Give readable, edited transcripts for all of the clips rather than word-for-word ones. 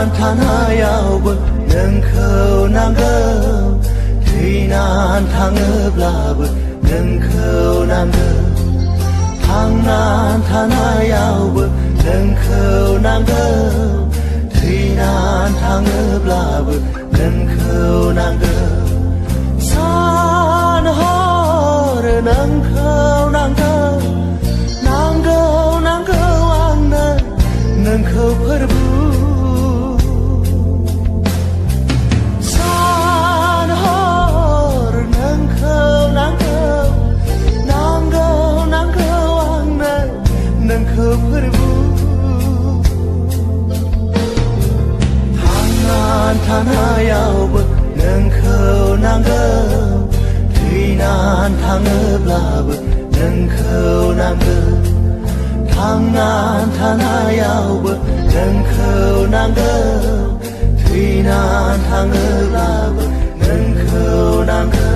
านथानायावबो नोंखौ नांगौ थैनान थाङोब्लाबो नोंखौ नांगौ थांनान थानायावबो नोंखौ नांगौ थैनान थाङोब्लाबो नोंखौ नांगौ सान हर नोंखौ नांगौ नांगौ नांगौ आंनो नोंखौ फोरबु सान हर नोंखौ नांगौ नांगौ नांगौ आंनो नोंखौ फोरबु थांनान थानायावबो नोंखौ नांगौ थैनान थाङोब्लाबो नोंखौ नांगौ थांनान थानायावबो नोंखौ नांगौ थैनान थाङोब्लाबो नोंखौ नांगौ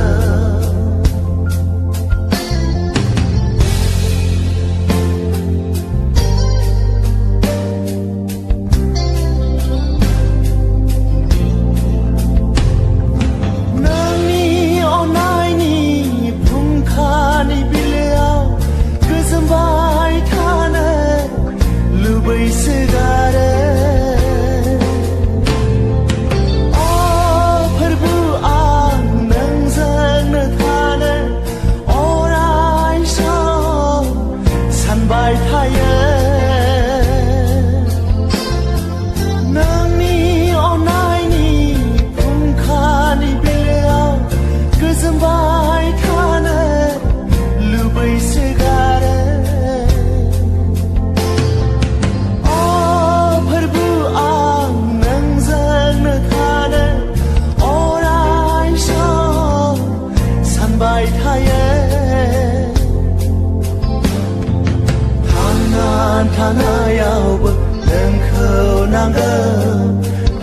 थानायावबो नोंखौ नांगौ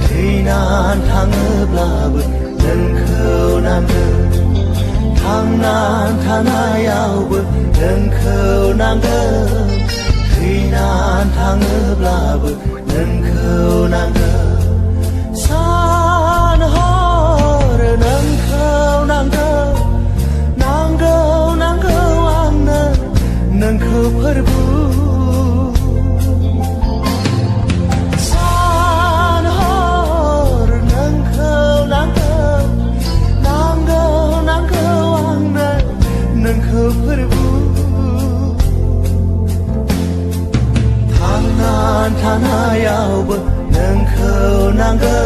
थैनान थाङोब्लाबो नोंखौ नांगौ थांनान थानायावबो नोंखौ नांगौ थैनान थाङोब्लाबो नोंखौ नांगौ सान हर नोंखौ नांगौ नांगौ नांगौ आंनो नोंखौ फोरबु थानायावबो नोंखौ नांगौ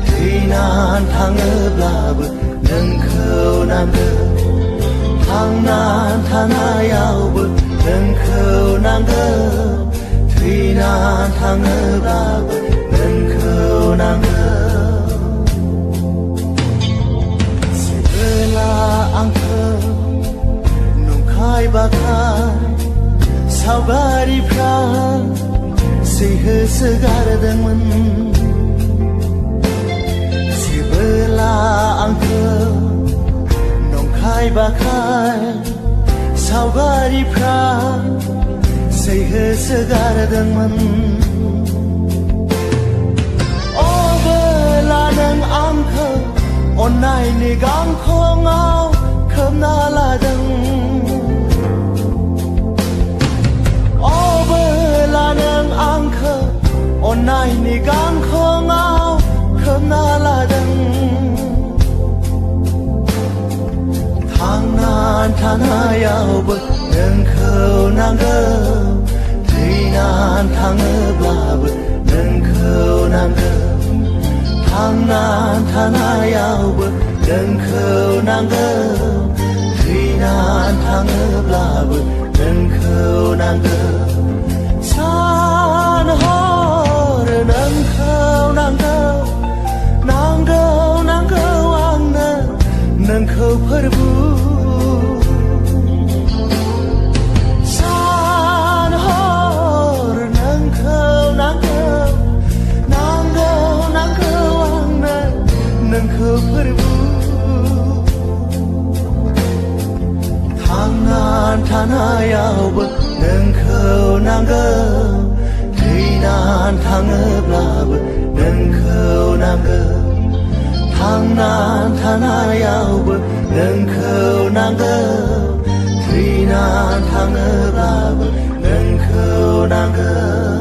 थैनान थाङोब्लाबो नोंखौ नांगौ थांनान थानायावबो नोंखौ नांगौ थैनान थाङोब्लाबो नोंखौ नांगौ जेब्ला आंखौ नंखाय बाखाय सावगारिफ्रा होसोगारदोंमोन जेब्ला आंखौ नंखाय बाखाय सावगारिफ्रा होसोगारदोंमोन अब्ला नों आंखौ अननायनि गांखंआव खोबना लादों अब्ला नों आंखौ अननायनि गांखंआव खोबना लादों थांनान थानायावबो नोंखौ नांगौ थैनान थाङोब्लाबो नोंखौ नांगौ थांनान थानायावबो नोंखौ नांगौ थैनान थाङोब्लाबो नोंखौ नांगौ सान हर नोंखौ नांगौ नांगौ नांगौ आंनो नोंखौ फोरबु सान हर नोंखौ नांगौ नांगौ नांगौ आंनो नोंखौ फोरबु थांनान थानायावबो नोंखौ नांगौ थैनान थाङोब्लाबो गोजान थाङोब्लाबो नोंखौ नांगौ